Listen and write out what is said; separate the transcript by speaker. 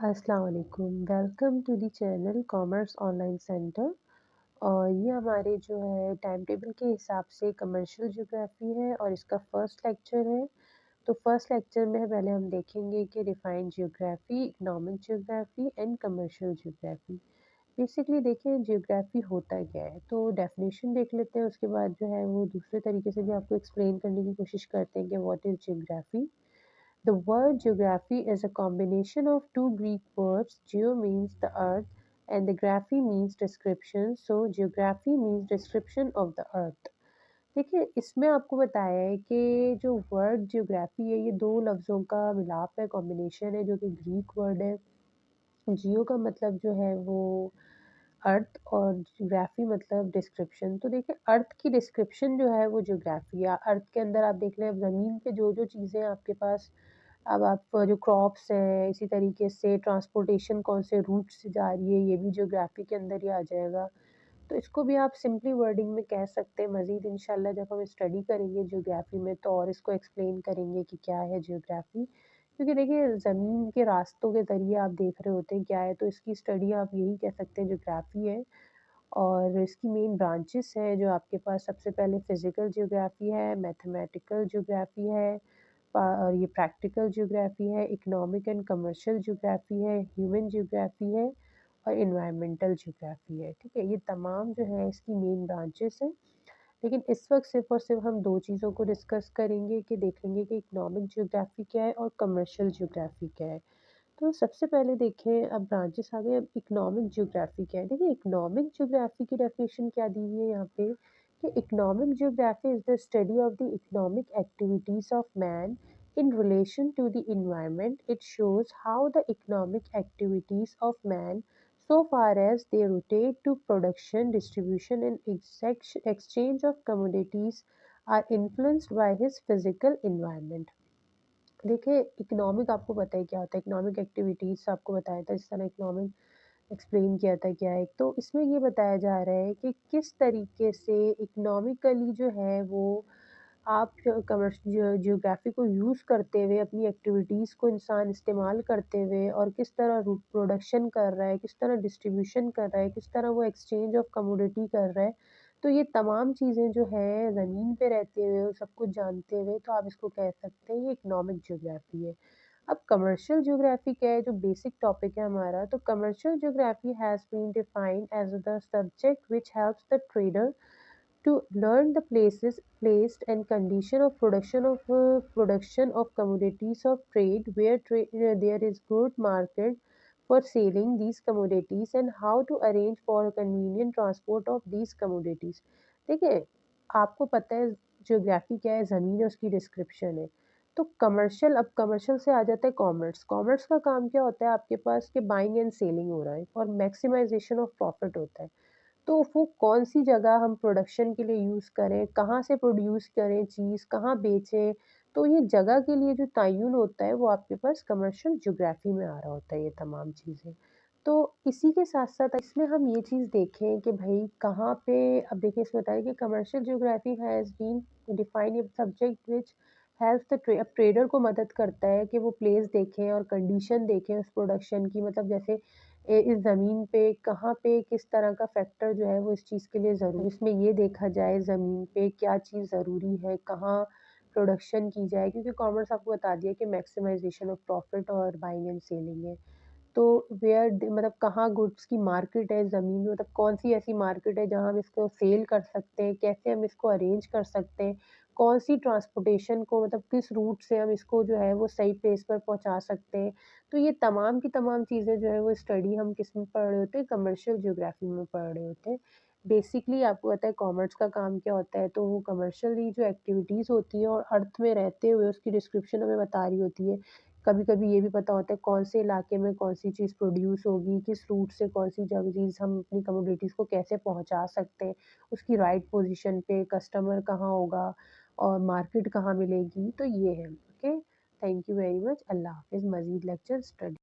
Speaker 1: अस्सलाम वालेकुम। Welcome to the channel commerce online centre. और ये हमारे जो है टाइम टेबल के हिसाब से कमर्शियल ज्योग्राफी है और इसका फर्स्ट लेक्चर है। तो फर्स्ट लेक्चर में पहले हम देखेंगे कि defined geography, economic geography and commercial geography. Basically देखें ज्योग्राफी होता क्या है, तो डेफिनेशन देख लेते हैं। उसके बाद जो है वो दूसरे तरीके से भी आपको एक्सप्लेन करने की कोशिश करते हैं कि what is geography. The word geography is a combination of two Greek words. Geo means the earth and the graphy means description. So geography means description of the earth. देखिए इसमें आपको बताया है कि जो वर्ड ज्योग्राफी है ये दो लफ्ज़ों का मिलाप है, कॉम्बिनेशन है, जो कि ग्रीक वर्ड है। जियो का मतलब जो है वो अर्थ और ज्योग्राफी मतलब डिस्क्रिप्शन। तो देखिए अर्थ की डिस्क्रिप्शन जो है वो ज्योग्राफी है। अर्थ के अंदर आप देख लें, अब ज़मीन पे जो जो चीज़ें आपके पास, अब आप जो क्रॉप्स हैं, इसी तरीके से ट्रांसपोर्टेशन कौन से रूट से जा रही है, ये भी ज्योग्राफी के अंदर ही आ जाएगा। तो इसको भी आप सिंपली वर्डिंग में कह सकते हैं। मज़ीद इंशाल्लाह जब हम स्टडी करेंगे ज्योग्राफी में तो और इसको एक्सप्लेन करेंगे कि क्या है ज्योग्राफी। क्योंकि देखिए ज़मीन के रास्तों के ज़रिए आप देख रहे होते हैं क्या है, तो इसकी स्टडी आप यही कह सकते हैं ज्योग्राफी है। और इसकी मेन ब्रांचेस हैं जो आपके पास, सबसे पहले फिज़िकल ज्योग्राफी है, मैथमेटिकल ज्योग्राफी है, और ये प्रैक्टिकल ज्योग्राफी है, इकोनॉमिक एंड कमर्शियल ज्योग्राफी है, ह्यूमन ज्योग्राफी है और एनवायरमेंटल ज्योग्राफी है। ठीक है, ये तमाम जो है इसकी मेन ब्रांचेस हैं। लेकिन इस वक्त सिर्फ और सिर्फ हम दो चीज़ों को डिस्कस करेंगे कि देखेंगे कि इकोनॉमिक ज्योग्राफी क्या है और कमर्शियल ज्योग्राफी क्या है। तो सबसे पहले देखें, अब ब्रांचेस आ गए, अब इकोनॉमिक ज्योग्राफी क्या है। देखिए इकोनॉमिक ज्योग्राफी की डेफिनेशन क्या दी हुई है यहाँ पे कि economic geography is the study of the economic activities of man in relation to the environment. It shows how the economic activities of man, so far as they relate to production, distribution, and exchange of commodities, are influenced by his physical environment. देखिए economic आपको पता है क्या होता है, economic activities आपको बताया था, जिस तरह इकोनॉमिक एक्सप्लेन किया था क्या है। तो इसमें ये बताया जा रहा है कि किस तरीके से इकोनॉमिकली जो है वो आप ज्योग्राफी को यूज़ करते हुए अपनी एक्टिविटीज़ को इंसान इस्तेमाल करते हुए और किस तरह प्रोडक्शन कर रहा है, किस तरह डिस्ट्रीब्यूशन कर रहा है, किस तरह वो एक्सचेंज ऑफ कमोडिटी कर रहा है। तो ये तमाम चीज़ें जो है ज़मीन पे रहते हुए और सब कुछ जानते हुए, तो आप इसको कह सकते हैं ये इकोनॉमिक ज्योग्राफी है। अब कमर्शियल ज्योग्राफी क्या है, जो बेसिक टॉपिक है हमारा। तो commercial geography has been defined as the subject which helps the trader to learn the places placed and condition of production of commodities of trade, where there is good market for selling these commodities and how to arrange for convenient transport of these commodities। देखिए आपको पता है geography क्या है, ज़मीन है, उसकी description है। तो कमर्शियल, अब कमर्शियल से आ जाता है कॉमर्स। कॉमर्स का काम क्या होता है आपके पास कि बाइंग एंड सेलिंग हो रहा है और मैक्सिमाइजेशन ऑफ प्रॉफिट होता है। तो वो कौन-सी जगह हम प्रोडक्शन के लिए यूज़ करें, कहाँ से प्रोड्यूस करें चीज़, कहाँ बेचें, तो ये जगह के लिए जो तयन होता है वो आपके पास कमर्शियल ज्योग्राफी में आ रहा होता है ये तमाम चीज़ें। तो इसी के साथ-साथ इसमें हम ये चीज़ देखें कि भई कहाँ पे, अब देखिए इसमें बताया कि commercial geography has been defined a subject which helps the अब ट्रेडर को मदद करता है कि वो प्लेस देखें और कंडीशन देखें उस प्रोडक्शन की, मतलब जैसे इस ज़मीन पे कहाँ पे किस तरह का फैक्टर जो है वो इस चीज़ के लिए ज़रूरी, इसमें ये देखा जाए ज़मीन पे क्या चीज़ ज़रूरी है, कहाँ प्रोडक्शन की जाए, क्योंकि कॉमर्स आपको बता दिया कि मैक्सिमाइजेशन ऑफ प्रॉफिट और बाइंग एंड सेलिंग है। तो मतलब कहाँ गुड्स की मार्केट है ज़मीन में, मतलब कौन-सी ऐसी मार्केट है जहाँ हम इसको सेल कर सकते हैं, कैसे हम इसको अरेंज कर सकते हैं, कौन-सी ट्रांसपोर्टेशन को, मतलब किस रूट से हम इसको जो है वो सही प्लेस पर पहुँचा सकते हैं। तो ये तमाम की तमाम चीज़ें जो है वो स्टडी हम किस में पढ़ रहे होते हैं, कमर्शियल ज्योग्राफी में पढ़ रहे होते हैं। बेसिकली आपको पता है कॉमर्स का काम क्या होता है, तो वो कमर्शियली जो एक्टिविटीज़ होती है और अर्थ में रहते हुए उसकी डिस्क्रिप्शन हमें बता रही होती है। कभी-कभी ये भी पता होता है कौन से इलाके में कौन-सी चीज़ प्रोड्यूस होगी, किस रूट से कौन-सी चीज़ हम अपनी कमोडिटीज़ को कैसे पहुँचा सकते हैं, उसकी राइट पोज़ीशन पे कस्टमर कहाँ होगा और मार्केट कहाँ मिलेगी, तो ये है। Okay, thank you very much. अल्लाह हाफ़िज़। मज़ीद लेक्चर स्टडी